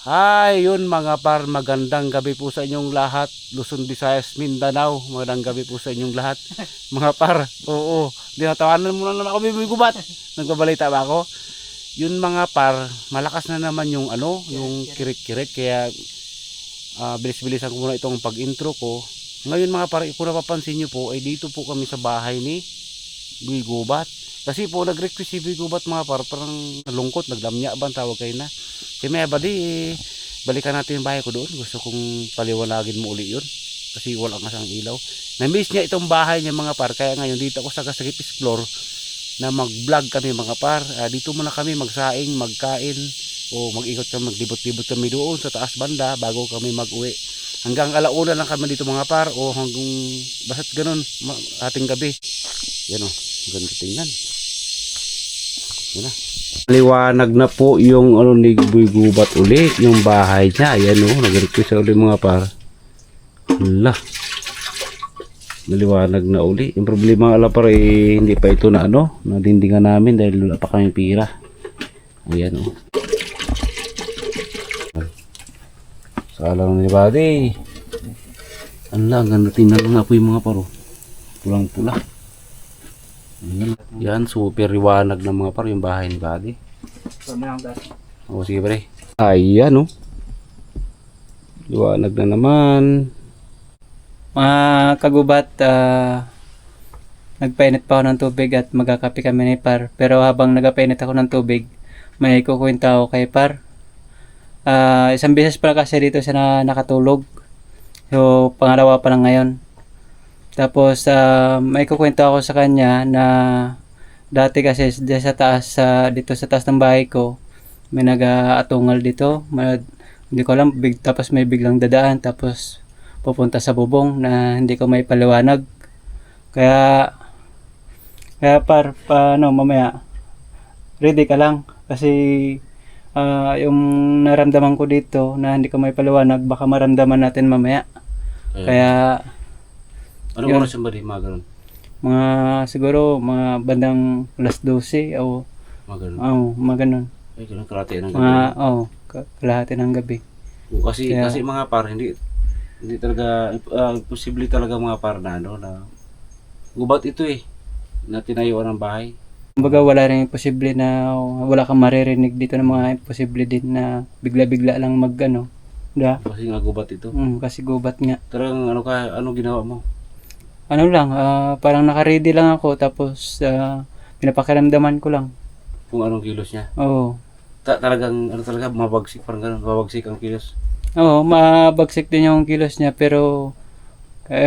Hi, yun mga par, magandang gabi po sa inyong lahat. Luzon, Visayas, Mindanao, magandang gabi po sa inyong lahat. Mga par, oo, dinatawanan mo na naman ako, bibigubat. Nagbabalita ba ako? Yun mga par, malakas na naman yung yung kirik-kirik. Kaya bilis-bilisan ko muna itong pag-intro ko. Ngayon mga par, kung napapansin nyo po, ay dito po kami sa bahay ni Bigubat. Kasi po nag-request si Bigubat mga par, parang nalungkot, nagdamya ba ang tawag kayo na. Kaya may abadi, balikan natin yung bahay ko doon. Gusto kong paliwanagin mo uli yun. Kasi wala nga sang ilaw. Na-miss niya itong bahay niya mga par. Kaya ngayon dito ako sa Kasagip Explore na mag-vlog kami mga par. Dito muna kami magsaing, magkain. O mag-ikot kami, maglibot-libot kami doon sa taas banda bago kami mag-uwi. Hanggang alauna lang kami dito mga par. O hanggang basta't ganun ating gabi. Yan o, ganda tingnan. Yan na. Liwanag na po yung ni Bigubat uli, yung bahay niya. Ayan o, nag-request uli mga par. Hala, naliwanag na uli. Yung problema ala par hindi pa ito na nadindingan namin dahil wala pa kami pira. Ayan o. Salang ni buddy. Hala, ganda tingnan nga po yung mga paro. Pulang pula. Yan, super liwanag ng mga par yung bahay ni buddy. O sige pre. Ayan o. Liwanag na naman. Mga kagubat, nagpainit pa ako ng tubig at magkakape kami ni Par. Pero habang nagpainit ako ng tubig, may kukwenta ako kay Par. Isang beses pala kasi dito siya nakatulog. So, pangalawa pa lang ngayon. Tapos, may kukwento ako sa kanya na dati kasi sa taas, dito sa taas ng bahay ko, may nag-aatungal dito. Hindi ko alam, tapos may biglang dadaan, tapos pupunta sa bubong na hindi ko may paliwanag. Kaya par, paano, mamaya, ready ka lang. Kasi, yung naramdaman ko dito na hindi ko may paliwanag, baka maramdaman natin mamaya. Kaya, anong oras yung ba di mga ganun? Mga siguro mga bandang alas 12 o Mga ganun? mga ganun. Ay, ganun kalahati ng gabi. Kalahati ng gabi. Kasi mga par, hindi talaga, posible talaga mga par na na gubat ito na tinayuan ng bahay. Kumbaga wala rin posible na wala kang maririnig dito ng mga imposible din na bigla-bigla lang Kasi nga gubat ito. Kasi gubat nga. Talagang anong ginawa mo? Ano lang, parang naka-ready lang ako tapos pinapakiramdaman ko lang. Kung anong kilos niya? Oo. Talagang talaga mabagsik, parang ganun, mabagsik ang kilos. Oo, mabagsik din yung kilos niya pero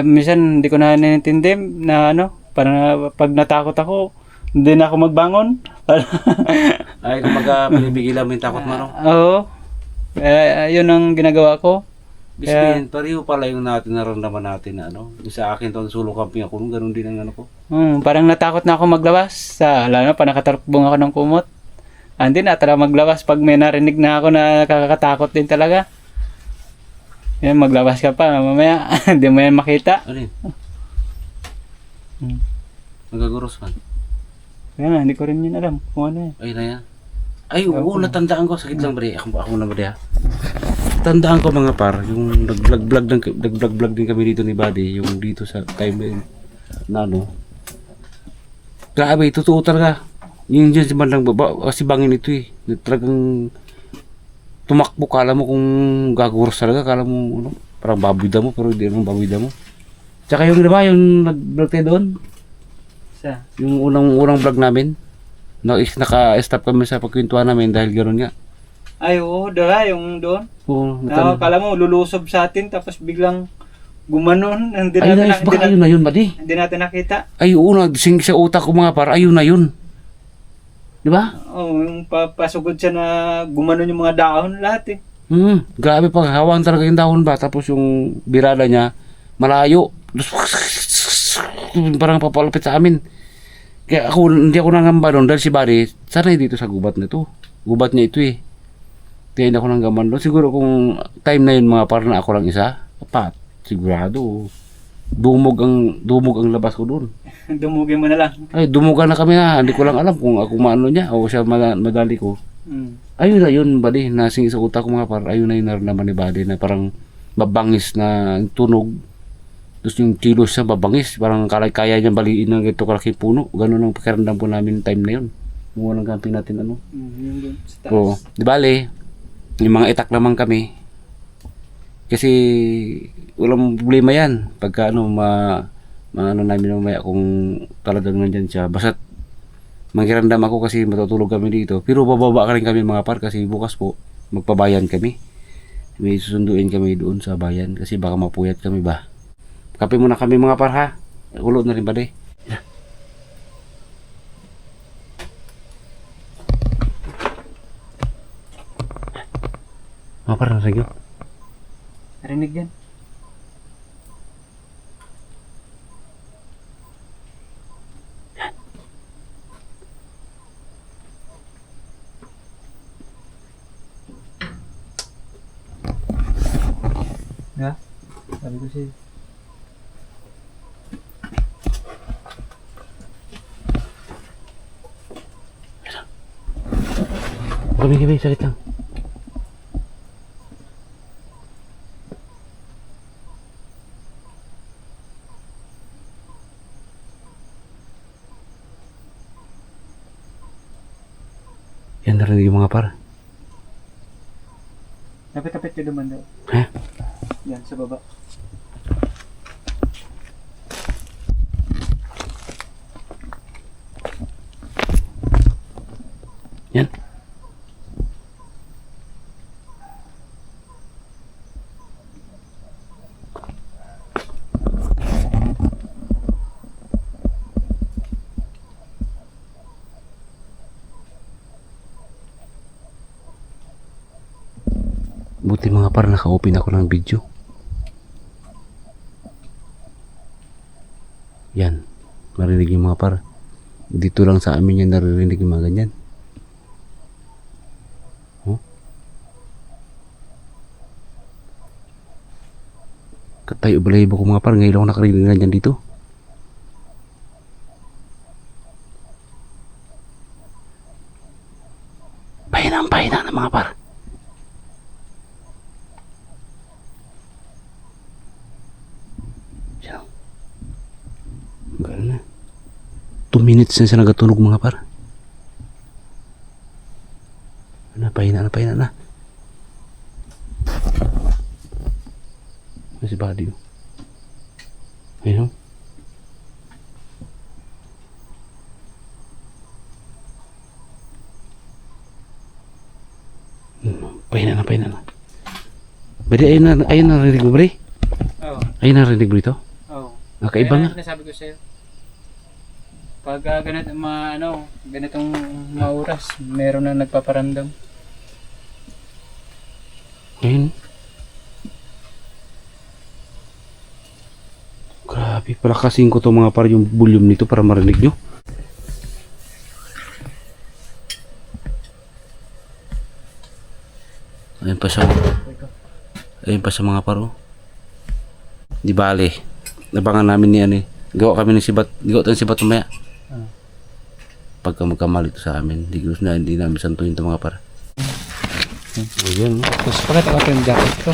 minsan hindi ko na nintindi na parang pag natakot ako, hindi na ako magbangon. Ay, kumbaga pinipigilan mo yung takot mo, no? Oo. Yun ang ginagawa ko. Bisbihin, pareho pala yung naramdaman natin na yung sa akin to, solo camping ako, ganun din ang ko. Parang natakot na ako maglabas. Lalo na pa nakatarukbong ako ng kumot. Hindi na talaga maglabas pag may narinig na ako na nakakatakot din talaga. Yan, maglabas ka pa, mamaya hindi mo yan makita. Ano yun? Nagaguros man. Kaya hindi ko rin yun alam kung ano yan. Ay na yan. Ay, oo, natandaan ko. Sakit lang ba di? Ako na ba di ha? Tandaan ko mga par, yung nag-vlog din kami dito ni Buddy, yung dito sa timeline na grabe, totoo talaga. Yung dyan si bandang baba, kasi bangin ito talagang tumakbo, kala mo kung gaguros talaga, kala mo parang babida mo, pero hindi naman babida mo. Tsaka yung diba, yung nag-vlog tayo doon? Yung unang vlog namin, naka-stop kami sa pagkwentuhan namin dahil gano'n nga. Ay, oo, yung doon. Oo, Kala mo lulusob sa atin tapos biglang gumanon. Hindi ayun na yun, Buddy. Hindi natin nakita. Ay, oo, nagsing sa utak ko mga par, ayun na yun. Di ba? Oo, yung pasugod siya na gumanon yung mga dahon lahat Grabe pang hawang talaga yung dahon ba. Tapos yung birada niya, malayo. Parang papalapit sa amin. Kaya hindi ako nangamba doon dahil si Buddy, sanay dito sa gubat na ito. Gubat niya ito Kaya hindi ako nanggaman doon. Siguro kung time na yun mga par na ako lang isa, sigurado. Dumog ang labas ko doon. Dumugin mo na lang. Ay, dumugan na kami na. Hindi ko lang alam kung ako maano niya o siya madali ko. Ayun na yun, buddy. Nasing sa utak ko mga par. Ayun na yun naman ni buddy na parang mabangis na tunog. Tapos yung kilos siya mabangis. Parang kaya niya baliin ng ito kalaking puno. Ganun ang pakiramdam po namin time na yun. Muna ng camping natin ano. Yung dun sa taas. Oo. Di bale, yung mga itak naman kami. Kasi walang problema yan. Pagka ano, ano namin mamaya kung talagang nandyan siya. Basta mangirandam ako kasi matutulog kami dito. Pero bababa ka rin kami mga par kasi bukas po magpabayan kami. May susunduin kami doon sa bayan kasi baka mapuyat kami ba. Kape muna kami mga par ha. Ulo na rin ba de? Mga par, narinig yun? Narinig yan. Ha? Sabi ko siya. Gabi, sakit lang. Yan narinig yung mga par. Tapit-tapit ka naman daw. Ha? Yan, sa baba. Yan. Buti mga par, naka-open ako ng video. Yan. Marinig yung mga par. Dito lang sa amin yan naririnig yung mga ganyan. Oh. Katayo balahibo ko mga par. Ngayon ako nakarinig na ganyan dito. Pahina na mga par. Gano'n na. 2 minutes na siya nagatunog mga par. Pahina na. Ano si body mo? Ayun. Pahina na. Badi, ayun na narinig mo, bre? Oo. Ayun na narinig mo ito? Oo. Nakaiba nga. Nasabi ko sa'yo. Pag ganitong mauras, meron na nagpaparamdam. Ayun. Grabe, palakasin ko to mga par yung volume nito para marinig nyo. Ayun pa sa mga paro. Di bale. Nabangan namin ni ani. Gawa kami ng sibat. Gawa tayong sibat mamaya. Pagka magkamali ito sa amin, hindi namin santuhin ito mga par. Ayan. Tapos pakita ko yung jacket ko.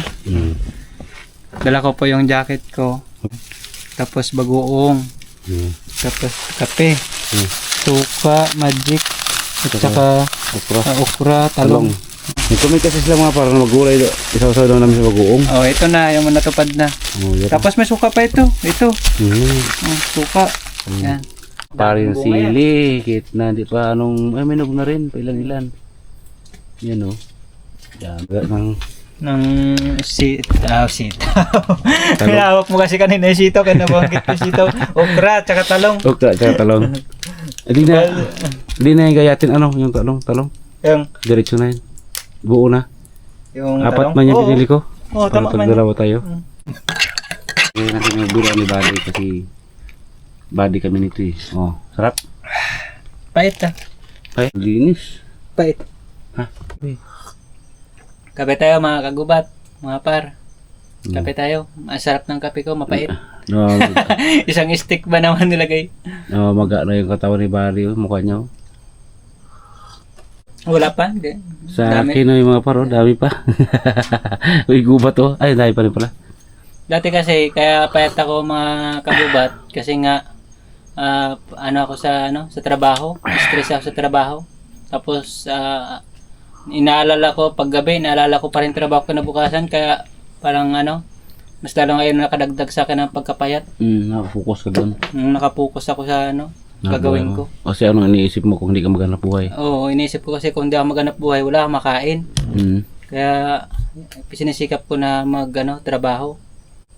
Dala ko po yung jacket ko. Tapos bagoong. Tapos kape. Suka, magic. At saka okra, talong. Ito may kasi sila mga parang magulay. Isaw-saw daw namin sa bagoong. Oh, ito na, yung natupad na. Tapos may suka pa ito. Ito. Suka. Yan. Parin sili, kit na di pa anong may nog na rin, pailan-ilan. Yan oh. Daga ng sitaw. Hinawak mo kasi kanina yung sitaw, kaya nabanggit yung sitaw. Okra, tsaka talong. Hindi na yung gayatin yung talong. Yung Diretso na yun. Buo na. Yung Apat talong? man yung pinili ko. Oo, tama man. Dalawa tayo. Ngayon natin yung biro ni Buddy kasi Buddy kami nito eh. Oh, sarap. Pait ah. Pait. Linis. Pait. Ha? Kape tayo mga kagubat, mga par. Kape tayo. Masarap ng kape ko, mapait. No, Isang stick ba naman nilagay? maga na yung katawan ni Buddy, mukha niya. Wala pa, hindi. Sa Dami. akin ay mga par, oh, dami pa. Uy, gubat oh. Ay, dami pa rin pala. Dati kasi, kaya payat ako mga kagubat, kasi nga, ako sa trabaho, stress ako sa trabaho. Tapos, inaalala ko, paggabi, inaalala ko pa rin trabaho ko nabukasan, kaya parang mas lalo ngayon nakadagdag sa akin ng pagkapayat. Nakafocus ka doon. Nakapokus ako sa gagawin ko. Kasi ano iniisip mo kung hindi ka maghanap buhay? Oo, iniisip ko kasi kung hindi ako maghanap buhay, wala akong makain. Kaya, sinisikap ko na trabaho.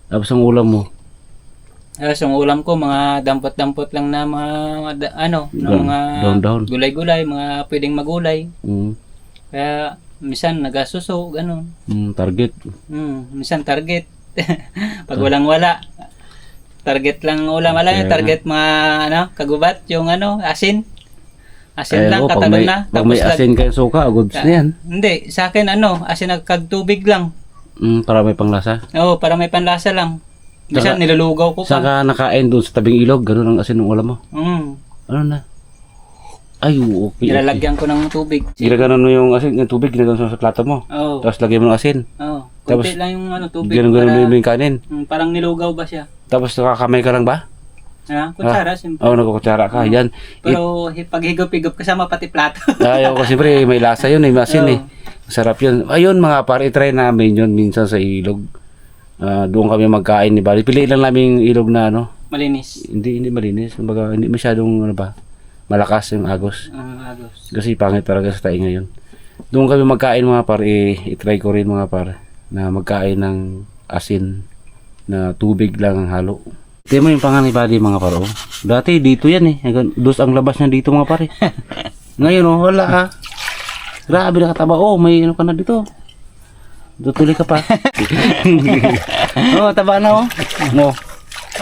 Tapos ang ulam mo? Yung ulam ko, mga dampot-dampot lang na mga Daon-daon. gulay-gulay, mga pwedeng magulay. Kaya, minsan nagasuso, gano'n. Target. Minsan target. Pag walang-wala, target lang ulam. Alam yung target mga kagubat, yung asin. Asin lang, katalon na. Pag may asin kayo suka, goods na yan. Hindi, sa akin asin nagkagtubig lang. Para may panglasa? Oo, para may panlasa lang. Minsan nilulugaw ko pa. Saka nakain doon sa tabing ilog, gano'n ang asin ng ulam mo? Ano na? Ay, okay. Nilalagyan ko ng tubig. Ginaganon mo yung asin, yung tubig, ginaganon sa plato mo. Oo. Tapos lagyan mo ng asin. Oo. Tapos, Kunti lang yung tubig. Ginaganon mo yung kanin. Parang nilugaw ba siya? Tapos nakakamay ka lang ba? Kutsara, siyempre. Oo, nagkukutsara ka. Yan. Pero pag higop-higop kasama pati plato. Ayaw ko siyempre, may lasa yun, may asin eh. Masarap yun. Ayun mga par, itry namin yun minsan sa ilog. Doon kami magkain ni Bali. Piliin lang namin yung ilog na Malinis. Hindi malinis. Kumbaga, hindi masyadong malakas yung agos. Agos. Kasi pangit talaga sa taing ngayon. Doon kami magkain mga par, itry ko rin mga par na magkain ng asin na tubig lang ang halo. Ito mo yung pangalan ni Buddy mga par. Oh. Dati dito yan eh. Dos ang labas niya dito mga par. Ngayon wala Grabe nakataba. May ka na dito. Tutuloy ka pa. Taba na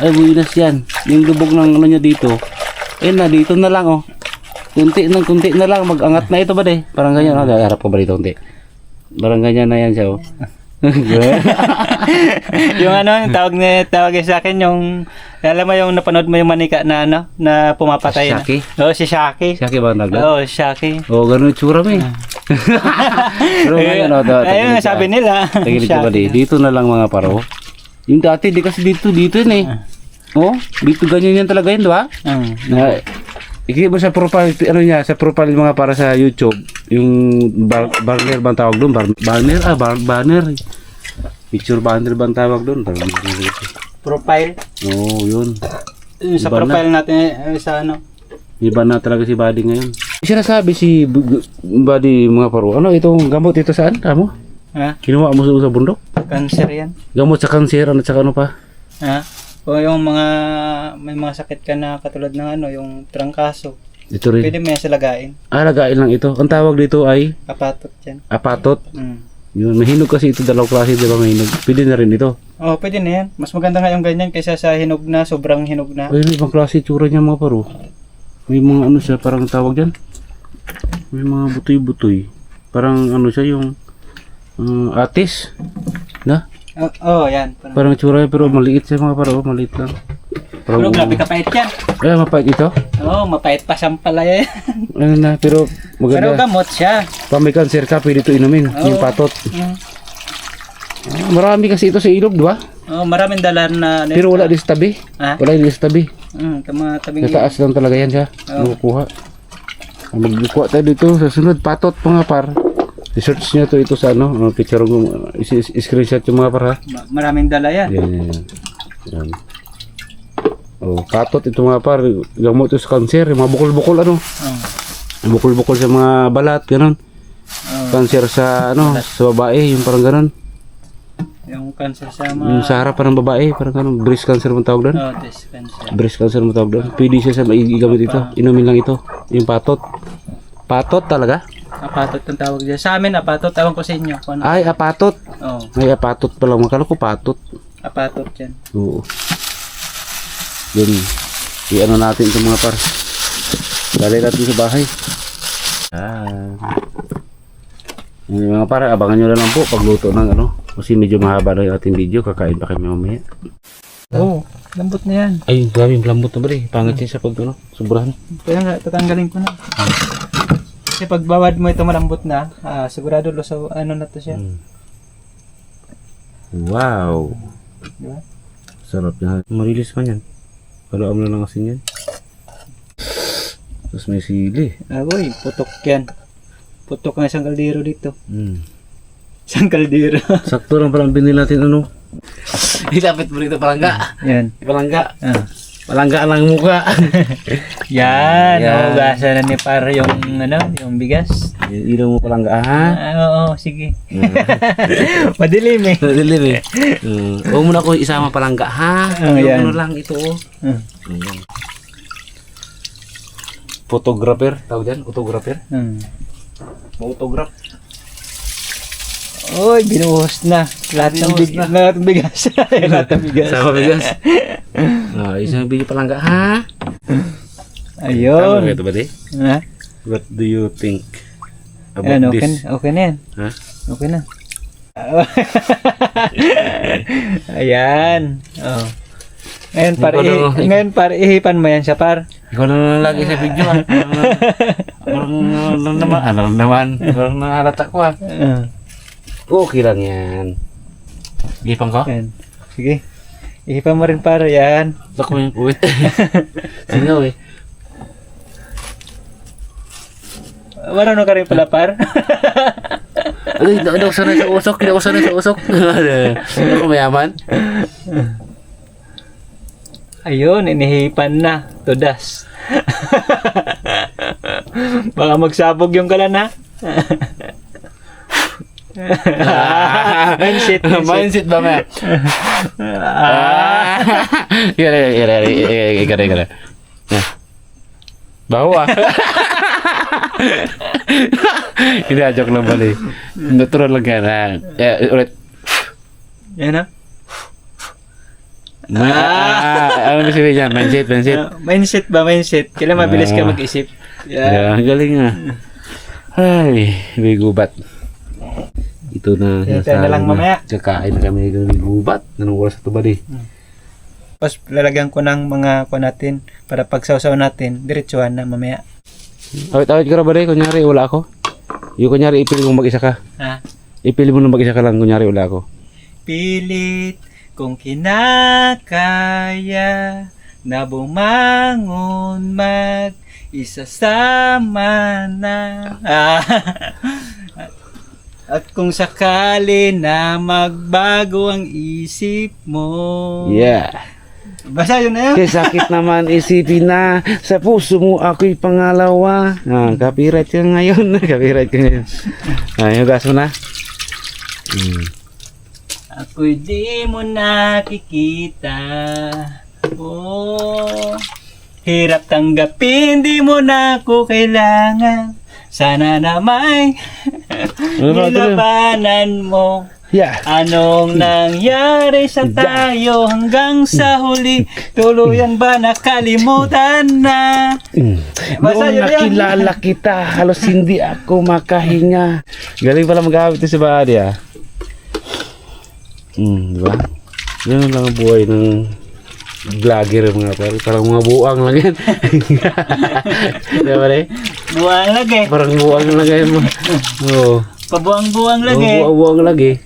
Ay, buinas yan. Yung lubog ng niya dito. Dito na lang Kunti na lang. Mag-angat na ito ba de? Parang ganyan. Harap ko ba dito kunti? Parang ganyan na yan siya yung tawag niya sa akin yung alam mo yung napanood mo yung manika na na pumapatay Shaki? Si Shaki. Shaki ba ang naglat? Shaki. Ganun yung tsura mo Pero ngayon ayun sabi nila. Tagilid ko ba dito na lang mga paro. Yung dati di kasi dito yun eh. Dito ganyan yan talaga yun, di ba? Ikita mo sa profile, sa profile mga para sa YouTube, yung banner bang tawag doon? Banner. Picture banner bang tawag doon? Profile? Yun. Sa profile natin, sa Iba na talaga si Buddy ngayon. Sinasabi si Buddy mga paro, itong gamot ito saan? Tamo? Kinuha mo sa bundok? Cancer yan. Gamot sa kanser, at saka ano pa? O yung may mga sakit ka na katulad ng yung trangkaso. Ito rin. Pwede mo yan sa lagain. Lagain lang ito. Ang tawag dito ay? Apatot yan. Apatot? Yun, mahinog kasi ito, dalawang klase, di ba mahinog? Pwede na rin ito. Pwede na yan. Mas maganda nga yung ganyan kaysa sa hinog na, sobrang hinog na. Ayun, ibang klase tsura niya mga paro. May mga siya, parang tawag dyan. May mga butoy-butoy. Parang siya yung atis. Na? Yan. Parang tsura pero maliit siya mga paro, maliit lang. Pero grabe kapait yan. Mapait ito? Mapait pa siyang palaya yan. Pero maganda. Pero gamot siya. Pag may cancer ka, pwede ito inumin. Yung patot. Marami kasi ito sa ilog, di ba? Maraming dalan na. Pero wala din sa tabi. Wala din sa tabi. Tabing sa taas lang talaga yan siya. Nakukuha. Magkukuha tayo dito sa sunod. Patot mga par. I-search nyo ito sa picture ko. I-screenshot yung mga par ha. Maraming dala yan. Yan. Patot ito mga par. Gamot ito sa cancer. Mga bukol-bukol bukol-bukol sa mga balat. Ganon. Cancer sa sa babae. Yung parang ganon. Yung cancer sa mga... Yung sa harapan ng babae. Parang ganon. Breast cancer mo tawag doon. Breast cancer. Breast cancer mo tawag doon. Pwede siya sa maigamit ito. Inumin lang ito. Yung patot. Patot talaga? Apatot ang tawag dyan. Sa amin, apatot. Tawag ko sa inyo. Ay, apatot. Ay, apatot pa lang. Makala ko patot. Apatot yan. Oo. Yun. I-ano natin ito mga par. Dali natin sa bahay. Yung mga par, abangan nyo na lang po pagluto ng kasi medyo mahaba na yung ating video. Kakain pa kami mamaya. Lambot na yan. Ay, grabe yung lambot na ba rin. Pangit siya sa pag sobrahan. Kaya nga, tatanggalin ko na. Kasi pag bawad mo ito malambot na, sigurado lusaw, ano na to siya. Wow. Diba? Sarap na. Marilis man yan. Haluan mo na lang asin yan. Tapos may sili. Aboy, putok yan. Putok ng isang kaldero dito. Mm. Isang kaldero. Sakto lang parang binili natin ano. Ilapit mo rito palangga. Yan. Palangga. Ah. Palangga lang mukha. Yan, Yan. hugasan na ni para yung yung bigas. Ilaw mo palangga ha. Oo, sige. Madilim eh. Dilim eh. Huwag mo na ako isama palangga ha. Yan. Ano lang ito oh. Ah. Photographer. Tawag dyan? Photographer? Photograph. Oy, binuhos na. Lahat ng bigas. Lahat ng bigas. Sama bigas. Isang bili palangga ha. Tama Ayun. ba ito ba di? Ha? What do you think about Ayan, okay, this? okay na yan. Ha? Okay na. Ayan. Oh. Ngayon par ihipan mo yan siya par. Ikaw na lagi sa video ha. Parang nahalata ko ha. Okay lang yan. Gipang ko? Yan. Sige. Ihipan mo rin par yan. Bak mo yung puwit. Singaw eh. Marunong ka rin pala par. Ay, hindi ako sanay sa usok. Hindi ako sanay sa usok. Hindi ako mayaman. Ayun, inihipan na. Tudas. Baka magsabog yung kalan ha. Mindset. Mindset ba may? Ikara. Bawa. Hindi, joke lang bali. Natural lang yan ha. Ulit. Yan ha. Ano ba sabihin niya? Mindset. Mindset ba? Mindset. Kailan mabilis ka mag-isip. Yeah, galing nga. Ay, may gubat. Ito na. Ito na lang mamaya. Kakain na kami ng gubat. Nanong oras ito ba di? Tapos lalagyan ko ng mga ko natin para pag sausaw natin, diretsuhan na mamaya. Awit ka na ba di? Kunyari wala ako. Yung kunyari ipili mo mag-isa ka. Ha? Ipili mo na mag-isa ka lang. Kunyari wala ako. Pilit kung kinakaya na bumangon mag-isasama na. At kung sakali na magbago ang isip mo. Yeah. Basta yun na yun. Kaya sakit naman isipin na sa puso mo ako'y pangalawa. Copyright ka ngayon. Copyright ka ngayon. Hugas mo na. Ako'y di mo nakikita. Oh, hirap tanggapin, di mo na ako kailangan. Sana na may nilabanan mo. Yeah. Anong nangyari sa tayo hanggang sa huli? Tuluyan ba nakalimutan na? Noong nakilala kita, halos hindi ako makahinga. Galing pala mag-awit si Badi ah. Diba? Yan lang ang buhay ng vlogger mga pare. Parang mga buang lang yan. Diba rin? Buwang lagi. Parang buang lang yan. Oo. Pabuang-buang lagi. Buang lagi.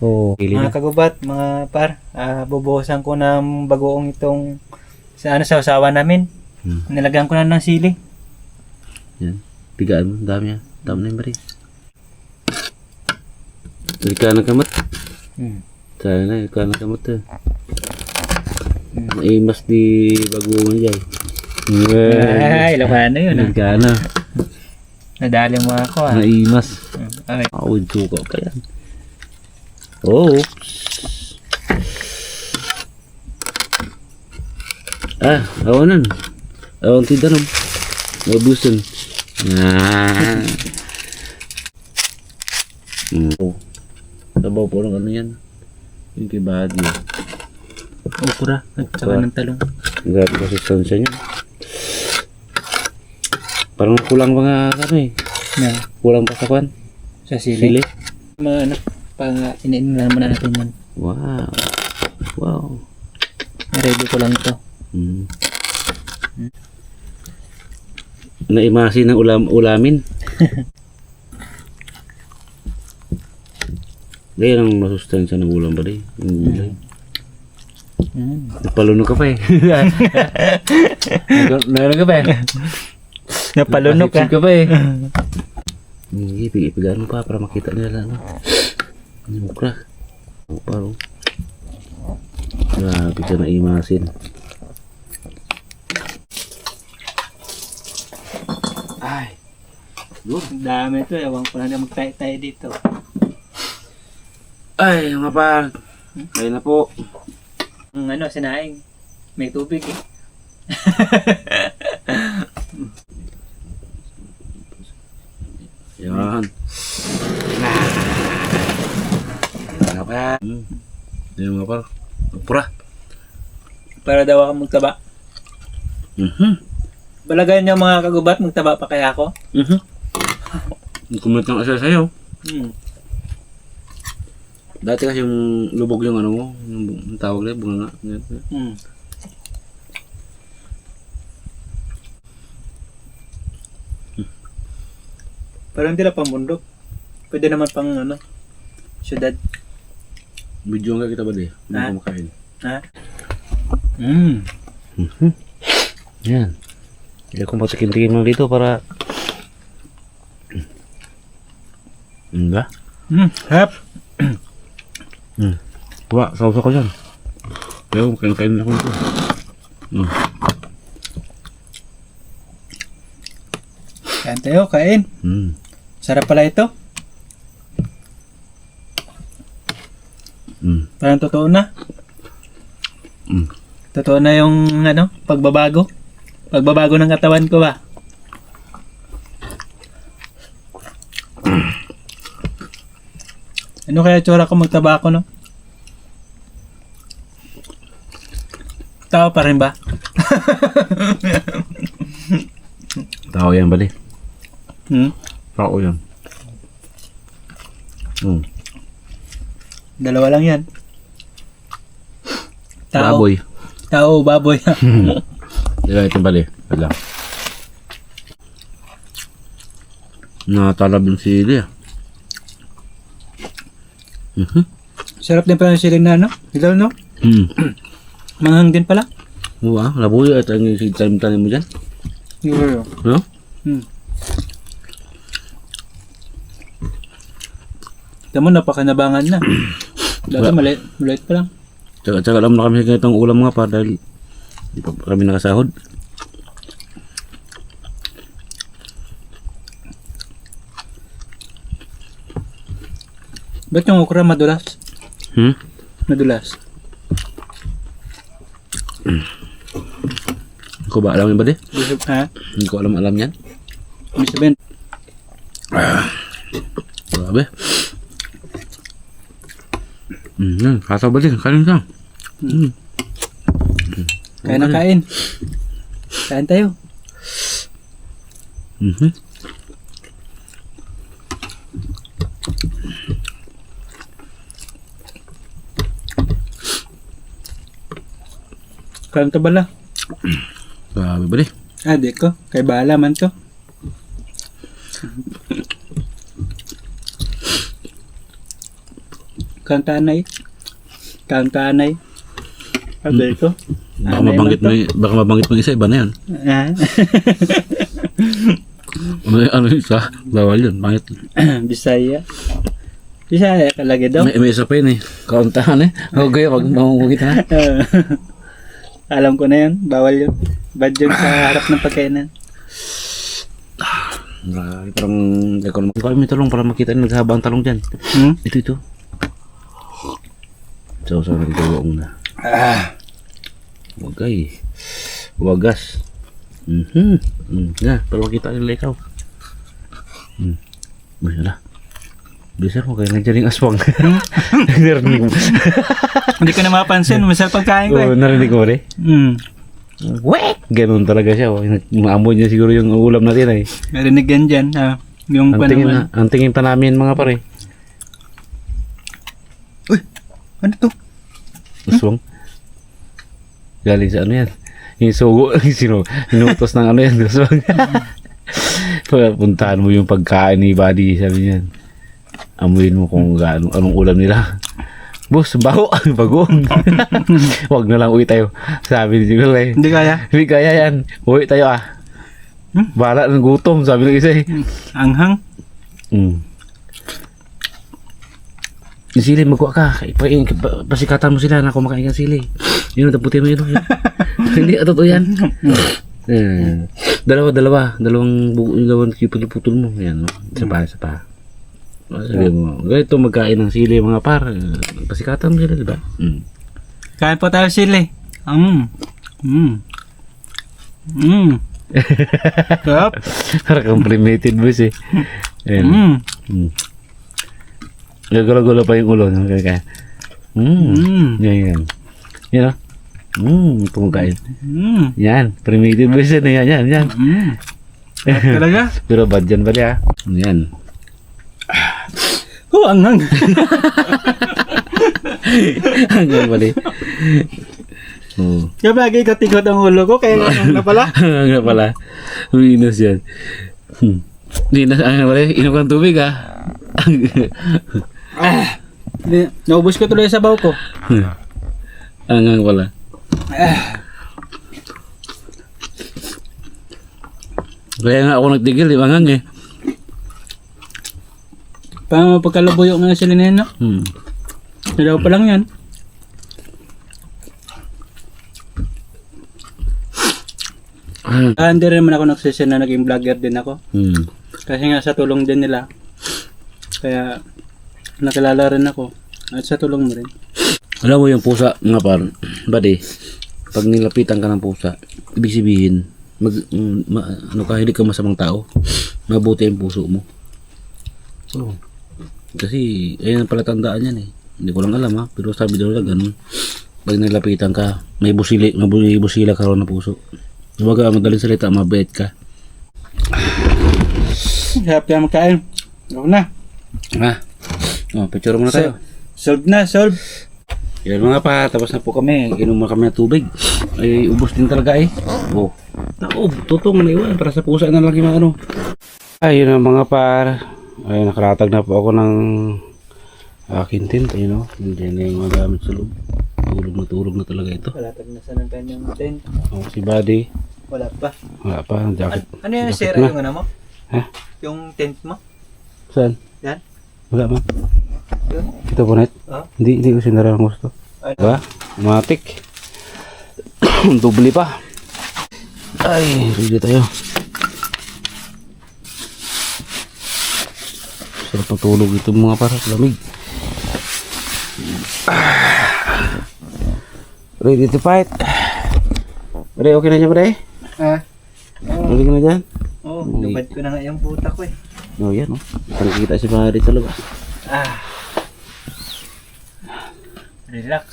Oo. Mga kagubat, mga par, bubuhusan ko ng bagoong itong sa sausawan namin. Nilagyan ko na ng sili. Yan. Tigaan mo. Dami yan. Dami na yung bari. Ika ng kamot. Sana na. Ika ng kamot eh. Maimas di bagoong dyan. Ay, laban na yun. Ika na. Nadali mo ako ah. Maimas. Okay. Awid suka pa yan. Oops. Awanan. Awan tidanom. Mabusan. Sabaw po ng ano yan. Yung kay Badi. Okra. At saka ng talong. Grabe kasi sunsya niya. Parang kulang mga ano eh. Na, Kulang pa sa kwan. sa sili. Mga ano, pang iniin na naman natin yan. Wow. Wow. Ready ko lang ito. naimasi ng ulamin. Gaya ng masustansya ng ulam ba di? Yung gulay. Napalunok ka pa eh. Naroon ka pa eh. Napalunok ka. Napasipsip ka pa eh. Hindi, ipigaan mo pa para makita nila ano. Yung mukra. Parang. Grabe ka naimasin. Ay. Ang dami ito. Ewan ko na magtayo-tayo dito. Ay, mga par. Kaya na po. Ang sinaing. May tubig eh. Yan. Mga par. Yan mga par. Pura. Para daw ako magtaba. Balagayan niyo mga kagubat, magtaba pa kaya ako? Comment lang kasi sa'yo. Hmm. Dati kasi yung lubog yung ano mo, yung tawag na, bunga nga. Hmm. Parang hindi lang pang bundok. Pwede naman pang syudad. Video nga kita ba di? Ha? Ano kumakain? Ha? Hmm. Yan. Hindi akong patikin-tikin lang dito para... Ba? Hap. Wala, sausa ko dyan. Kaya kain-kain ako ito. Kain tayo, kain. Sarap pala ito. Parang totoo na. Totoo na yung pagbabago. Pagbabago ng katawan ko ba? Ano kaya tsura ko magtaba ako, no? Tao pa rin ba? Tao yan ba di? Tao yan. Dalawa lang yan. Tao. Baboy. Tao, baboy. Di ba ito ba di? Wala. Natalab yung sili ah. Sarap din pala yung siling na, Hilaw, no? Manghang din pala. Oo ah, labuyo at ang tanim mo dyan. Yung No? Tama, napakanabangan na. Dati maliit pa lang. Tsaka lang na kami sa ganitong ulam nga pa dahil di pa kami nakasahod. Ba't yung okra madulas? Madulas. Hindi ko ba alam yun ba di? Ha? Hindi ko alam yan. Ibig sabihin, Grabe. Kasaw ba din? Kanin ka. kain na kain. Kain tayo. Kain ka bala? Grabe ba di? Di ko. Kay bahala man to. Kantanay. Kantanay. Di ko. Baka mabanggit mo isa, iba na yan. Ano isa? Bawal yun, bangit. Bisaya. Bisaya ka lagi daw. May isa pa yun eh. Kauntahan eh. Okay, wag mamumugit ha. Alam ko na yun. Bawal yun. Bad yun sa harap ng pagkainan. Grabe, parang may talong para makita nila naghahaba ang talong dyan. Ito. So, natin ito na. Wagay. Wagas. Para makita nila ikaw. Wala. Bisa mo kayo nandiyan yung aswang. Narinig mo. Hindi ko na mapansin. Masarap pagkain ko eh. Narinig mo rin? Wek! Ganun talaga siya. Maamoy niya siguro yung ulam natin eh. Narinig yan dyan. Yung Ang tingin pa namin mga pare. Uy! Ano to? Aswang. Galing sa ano yan? Yung sugo. Sinutos ng ano yan. Aswang. Puntahan mo yung pagkain ni Buddy, sabi niya. Amuin mo kung anong ulam nila. Boss, baho, bagoong. Wag na lang uwi tayo. Sabi ni Jiggle eh. Hindi kaya. Hindi kaya yan. Uwi tayo ah. Bala ng gutom, sabi ng isa eh. Anghang. Yung sili, magkuha ka. Pasikatan mo sila na kumakain ka sili. Yun, taputin mo yun. Hindi, totoo yan. Dalawang putol mo. Yan, isa pa. Sabi mo, ganito magkain ng sili mga par. Pasikatan mo sila, di ba? Kain po tayo sili. Sarap. Parang complimented boys eh. Ayan. Gagalo-galo pa yung ulo. Yan. Yan o. Pumakain. Yan. Primitive boys yan. Yan. Talaga? Pero bad dyan pala ah. Yan. Oh, anghang. Hanggang pala eh. Kaya bagay katikot ang ulo ko, kaya anghang na pala. Hanggang pala. Umiinos yan. Dinas, hanggang pala. Inom kang tubig ah. Naubos ko tuloy sa baw ko. Hanggang pala. Kaya nga ako nagtigil, di ba hanggang eh. Paano mapagkalabuyo nga sila neno? Dalaw pa lang yan. Hindi rin naman ako nagsisya na naging vlogger din ako. Kasi nga sa tulong din nila. Kaya nakilala rin ako. At sa tulong mo rin. Alam mo yung pusa, mga par, buddy, pag nilapitan ka ng pusa, ibig sabihin, hindi ka masamang tao, mabuti ang puso mo. Oh. Kasi, ayun ang palatandaan yan eh. Hindi ko lang alam ha, pero sabi daw lang ganun. Pag nilapitan ka, may busila ka rin ng puso. Kumbaga, madaling salita, mabait ka. Sarap kaya magkain. Ako na. Oh, picture muna tayo. Solve na, solve. Yan mga pa, tapos na po kami. Inom na kami ng tubig. Ay, ubos din talaga eh. Oh. Tutong na iwan para sa pusa na lang yung ano. Ayun na mga par. Ay, nakaratag na po ako ng akin tent. Ayun o. Nandiyan na yung mga gamit sa loob. Tulog na talaga ito. Palatag na sa ng kanyang tent. Oh, si Buddy. Wala pa. Wala pa. Jacket. Ano yan, jacket sira na. yung ano mo? Ha? Yung tent mo? Saan? Yan? Wala man. Yun? Ito po net? Ah? Hindi ko sinara ng gusto. Ay, Diba? Matik. Dubli pa. Ay, ready tayo. Sarap matulog ito mga para lamig. Ready to fight. Bre, okay na dyan, bre? Ha? Ready ka na dyan? Oo, lubad ko na nga yung puta ko eh. Oh, yan oh. Nakikita si Pari sa labas. Relax.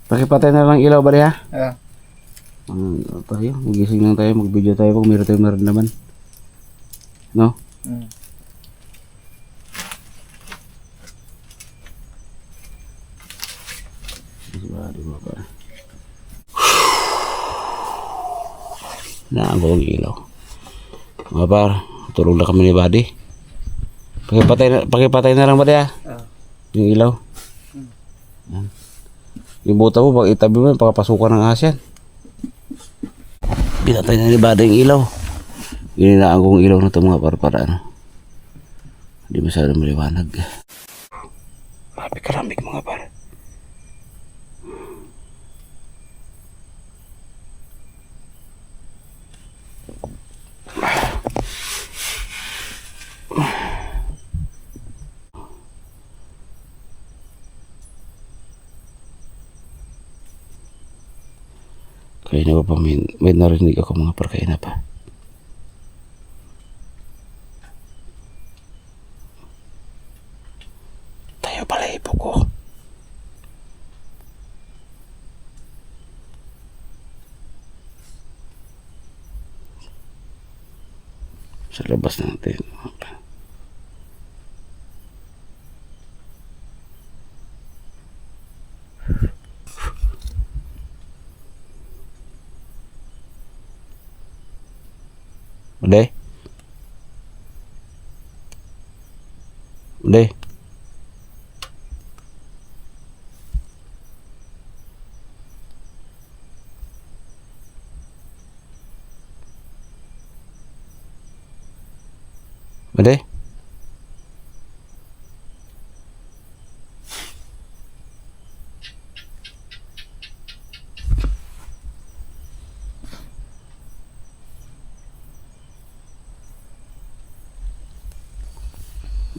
Pakipatay na lang ilaw, bre ha? Ah. Tayo, magising lang tayo, mag-video tayo kung meron naman. No? Naabang ilaw. Mga par, tulog na kami ni Buddy. Pakipatay na lang ba ha? Yung ilaw. Yan. Yung buta mo, pag itabi mo, pakapasukan ng asyan. Pinatay na ni Buddy yung ilaw. Gininaan kong ilaw na ito mga par para ano. Hindi masyadong maliwanag. Grabe karamig mga par. Kaya na ba may narinig ako mga par, kaya na pa. Tayo pala ipo ko. Sa labas natin. Uday? Bude. Bude.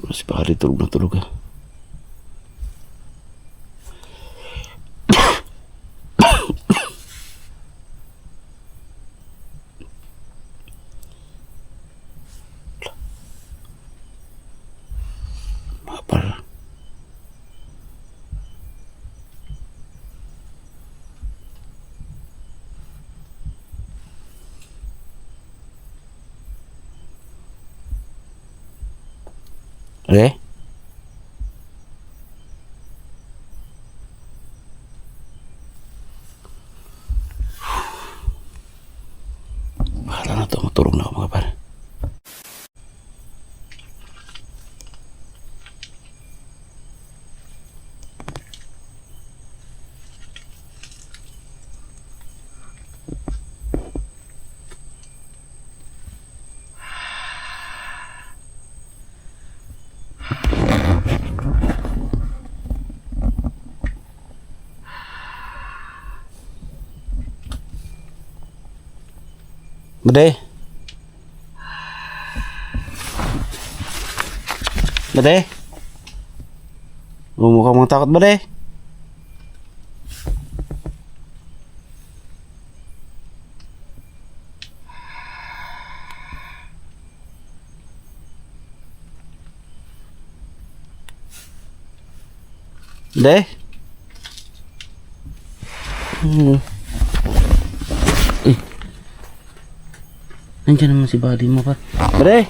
Si Pari tulog na tulog ah. Mapal. Eh? Bahala na to, matulog na ako mga pare. Bude. Bude. Mukhang mga takot Bude. Bude. Nandiyan naman si body mo pa. Bude!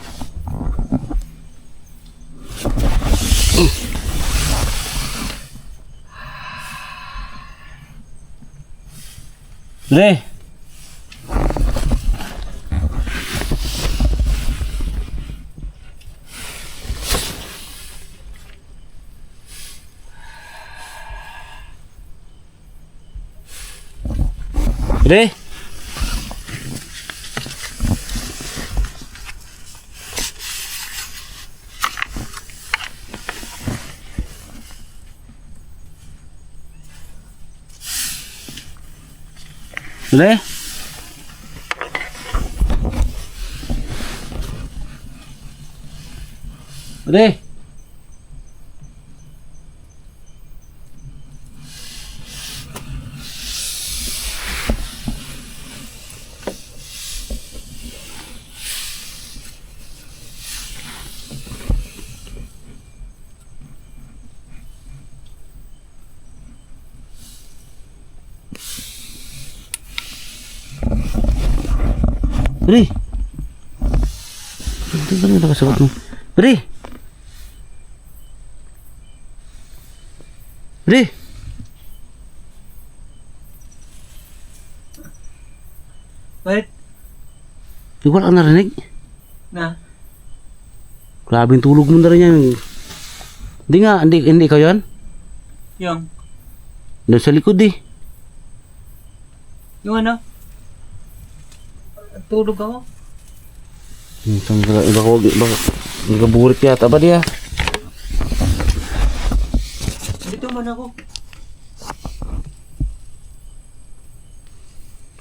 Bude! Bude! Bude? Bude? Bude? Ito ba na nakasuot mo? Bude? Bude? Bakit? Di wala ka narinig? Na? Grabing tulog mo na rin yan. Hindi nga, hindi ikaw yan? Yung? Doon sa likod eh. Yung ano? Tulog ako? Nagaburit yata ba diya? Dito man ako.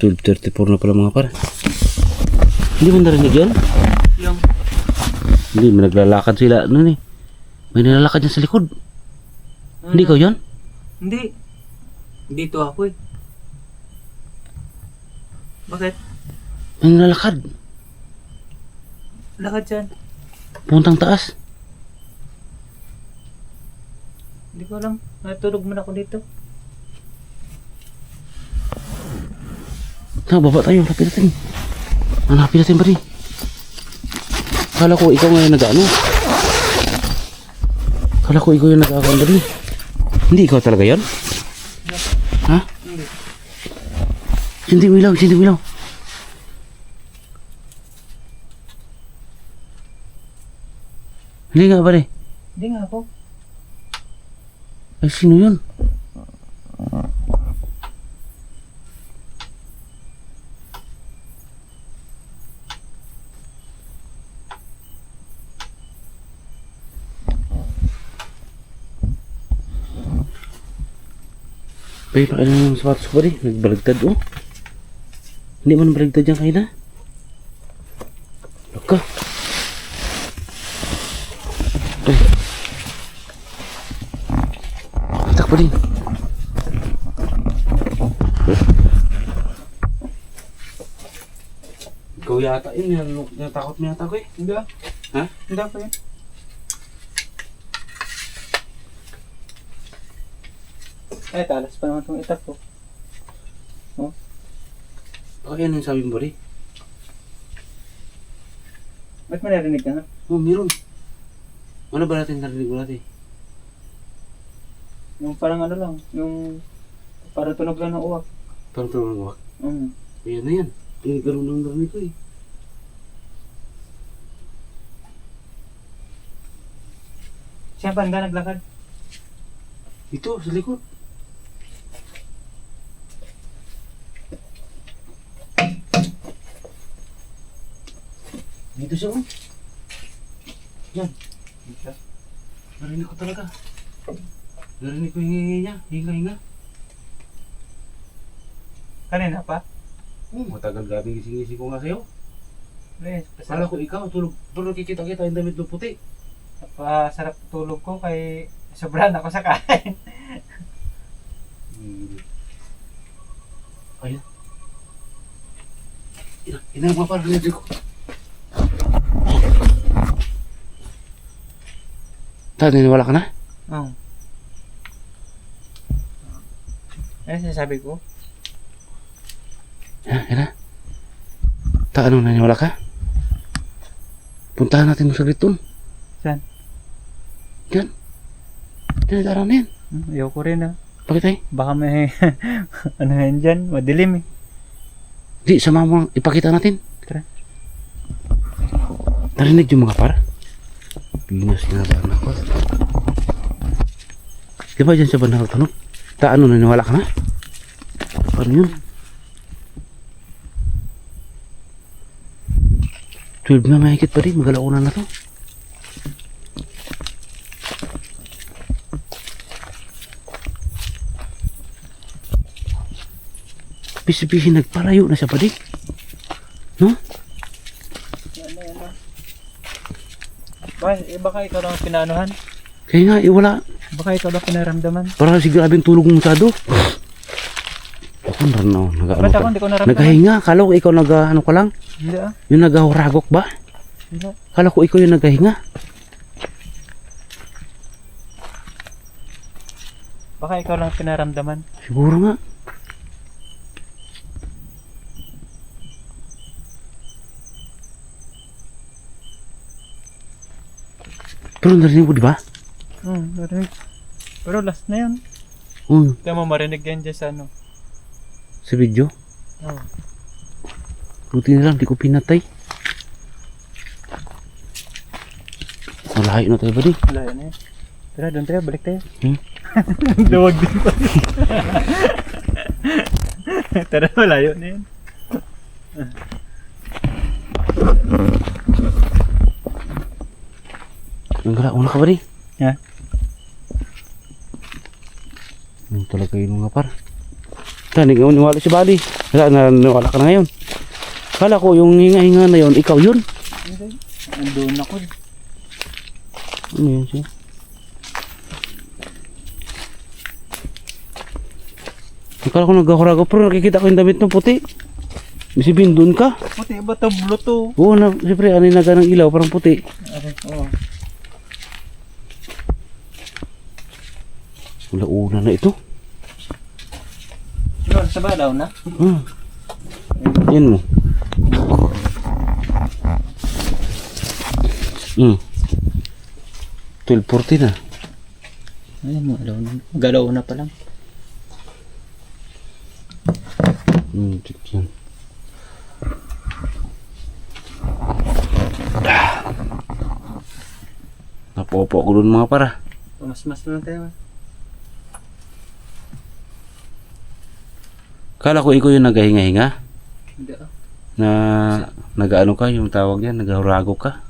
12:34 na pala mga par. Hindi mo narinig yan? Yung? Hindi, may naglalakad sila. Ano eh? May nilalakad dyan sa likod. Ano? Hindi ikaw yan? Hindi. Dito ako eh. Bakit? May nilalakad. Lakad dyan. Puntang taas. Hindi ko alam. Natulog man ako dito. Baba tayo. Hanapin natin. Hanapin natin ba rin? Kala ko ikaw ngayon nag-ano. Kala ko ikaw yung nag-akan ba rin? Hindi ikaw talaga yan? Ha? Hindi. Hindi mo ilaw, hindi mo ilaw. Hindi nga ba rin? Hindi nga ako. Ay, sino yun? Bay, pakailan ng sapatos ko rin. Nagbalagtad, oh. Hindi man balagtad yan kayo na. Laka. Ay. Pakitak pa rin. Ikaw yata yun. Natakot mo yata ko eh. Hindi ah. Ha? Hindi ako yun. Ay, talas pa naman itong itak ko. Oh, yan yung sabi mo rin. Ba't mo narinig ka na? Oh, meron. Ano ba natin narinig mo natin? Yung parang ano lang, yung para tunog lang ng uwak. Parang tulong ng wak. Ayan na yan. Yung gano'n ng narinig ko eh. Siya ba nga naglakad? Ito, sa likod. Dito siya, oh. Yan. Narinig ko talaga. Narinig ko yung hingi niya. Hinga-hinga. Kanina pa? Matagal gabi gising-gising ko nga sa'yo. Yes, Kala ko ikaw, tulog. Pero nakikita-kita yung damit ng puti. Sarap tulog ko kay sobrang ako sa kain. Ayun. Ina mga parang narinig ko. Niniwala ka na? Oo. Ano sinasabi ko? Yan na. Ano, naniwala ka? Puntahan natin mo saglit dun. Saan? Yan. Yan, darang na yan. Ayaw ko rin ah. Bakit ay? Baka may ano yan dyan, madilim eh. Di, sama mo, ipakita natin. Tara. Narinig yung mga par? Pinas na ba ako? Di ba dyan sa bandang tunog? Ano, naniwala ka na? Paano yun? 12 na mahigit pa rin, magalauna na to. Bisi-bisi nagpalayo na siya pa rin. No? Baka ikaw lang ang pinaanuhan? Kaya nga, wala. Baka ikaw lang pinaramdaman? Para si grabing tulog mo masyado. Ako na rin ako, Ba't ako hindi ko naramdaman? nagahinga. Kala ko ikaw ano ka lang? Hindi ah. Yung nagahuragok ba? Hindi. Kala ko ikaw yung nagahinga. Baka ikaw lang pinaramdaman? Siguro nga. Pero narinig mo, di ba? Narinig. Pero last na yun. Kaya mo marinig yan dyan sa ano. Sa video. Oo. Buti na lang, di ko pinatay. Malayo na tayo ba di? Wala yan eh. Tara, doon tayo. Balik tayo. Duwag din pa. Tara, malayo na yan. Una ka ba di? Ha? Yung talaga yun mga par. Hindi ka maniwala si Buddy. Naniwala ka na ngayon. Kala ko yung hinga-hinga na yun, ikaw yun. Hindi. Andun ako. Ano yun siya? Akala ko nagkakurago pero nakikita ko yung damit ng puti. Isipin doon ka. Puti ba ito? Blue to? Oo na, siyempre ano yung naga ng ilaw parang puti. Okay, oo. Wala una na ito. Yun, sa balaw na? Yan mo. 12:40 na. Ayun, galaw na pa lang. Check yan. Opo ko doon mga para. Mas lang tayo. Kala ko ikaw yung naghahinga-hinga. Hindi ah. Na nagaano ka yung tawag yan, naghahurago ka.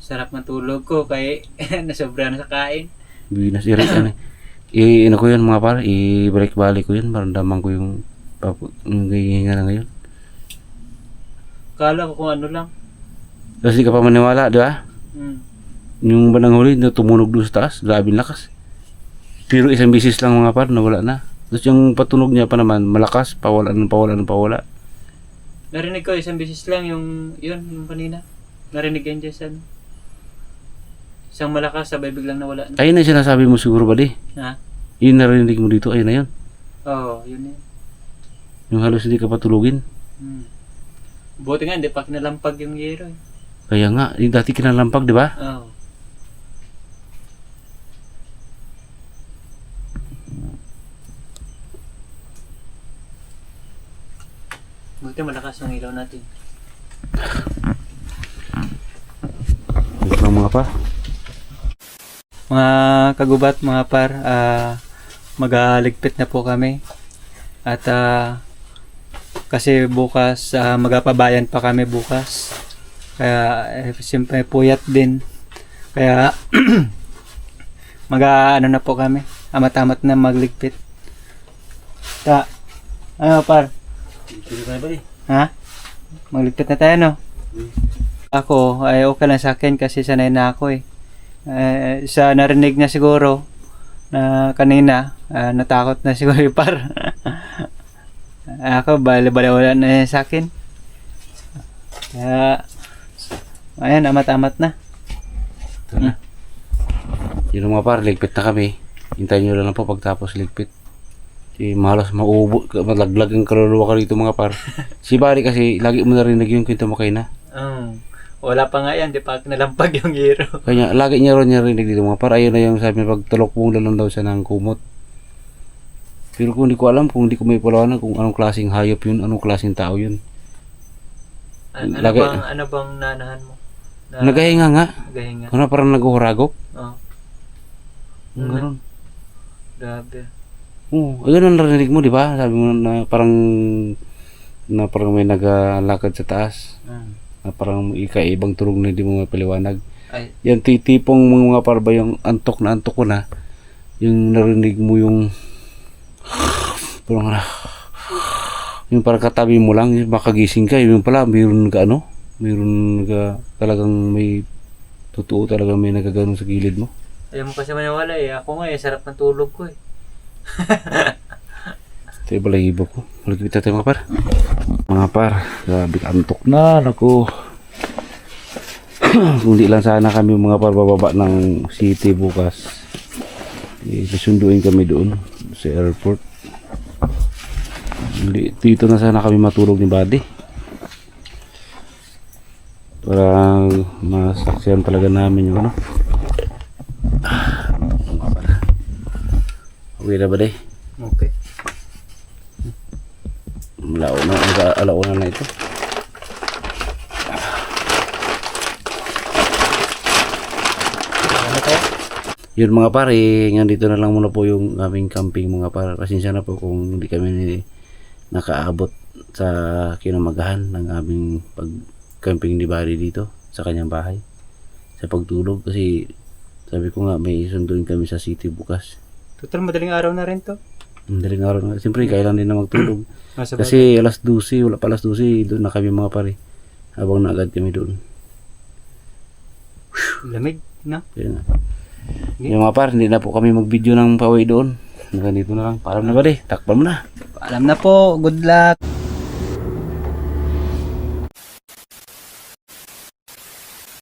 Sarap ng tulog ko kay nasobra na sa kain. Binas irik ano. Ano ko yun mga para, ibalik-balik ko yun, maramdaman ko yung hihinga na ngayon. Kala ko kung ano lang. Tapos di ka pa maniwala, di ba? Yung bandang huli, tumunog doon sa taas, grabe lakas. Pero isang bisis lang mga par, nawala na. Tapos yung patunog niya pa naman, malakas, pawala. Narinig ko isang beses lang yung kanina. Narinig yan dyan sa ano. Isang malakas, sabay biglang nawala na. Ayun na yung sinasabi mo siguro ba di? Ha? Yun narinig mo dito, ayun na yun. Oo, yun yun. Yung halos hindi ka patulugin. Buti nga, hindi pa kinalampag yung yero eh. Kaya nga, yung dati kinalampag, di ba? Oo. Buti malakas yung ilaw natin. Ito lang mga pa. Mga kagubat, mga par, magaligpit na po kami. At kasi bukas, magapabayan pa kami bukas. Kaya siyempre puyat din. Kaya ano na po kami. Amat-amat na magligpit. Ano par? Ha? Magligpit na tayo no? Ako, ay okay lang sa akin kasi sanay na ako eh. Sa narinig niya siguro na kanina, natakot na siguro yung par. Ako, bali-bali na sa akin. Kaya, ayan, amat-amat na. Ito na. Yun mga par, ligpit na kami. Hintayin nyo lang po pagtapos ligpit. Si malas maubo, malaglag ang kaluluwa ka rito mga par. Si Bari kasi, lagi mo narinig yung kwento mo kayo na. Wala pa nga yan, di pa nalampag yung hero. Kanya, lagi niya rin narinig dito mga par. Ayun na yung sabi niya, pag talokpong lang daw siya ng kumot. Pero kung hindi ko alam, kung hindi ko may palawanan kung anong klaseng hayop yun, anong klaseng tao yun. Ano bang nanahan mo? Nagahinga nga. Nagahinga. Ano parang nag-uhuragok? Oo. Ganun. Grabe. Oo, ayun ang narinig mo, di ba? Sabi mo na parang may nagalakad sa taas. Na parang ikaibang tunog na hindi mo mapaliwanag. Ay. Yan titipong mga parba yung antok ko na. Yung narinig mo yung parang yung parang katabi mo lang, makagising ka, yung pala mayroon ka talagang may totoo talagang may nagaganon sa gilid mo. Ayaw mo kasi maniwala eh. Ako nga eh, sarap ng tulog ko eh. Ito yung balahibo ko. Malagkita tayo mga par. Mga par, grabe antok na. Naku. Kung di lang sana kami mga par bababa ng city bukas. Susunduin kami doon sa airport. Dito na sana kami matulog ni Buddy. Para masaksihan talaga namin yung ano. Okay na ba day? Okay. Alauna na ito. Ano tayo? Yun mga pare, ngayon dito na lang muna po yung aming camping mga pare. Pasensya na po kung hindi kami nakaabot sa kinamagahan ng aming pag-camping ni Barry dito sa kanyang bahay. Sa pagtulog kasi sabi ko nga may sunduin kami sa city bukas. Total madaling araw na rin to. Madaling araw na. Siyempre kailan din na magtulog. Kasi Kasi alas 12, wala pa alas 12, doon na kami mga pare. Habang naagad kami doon. lamig na. Kaya nga. Yung mga par, hindi na po kami mag-video ng pauwi doon. Hanggang dito na lang. Paalam na ba di? Takpan mo na. Alam na po. Good luck.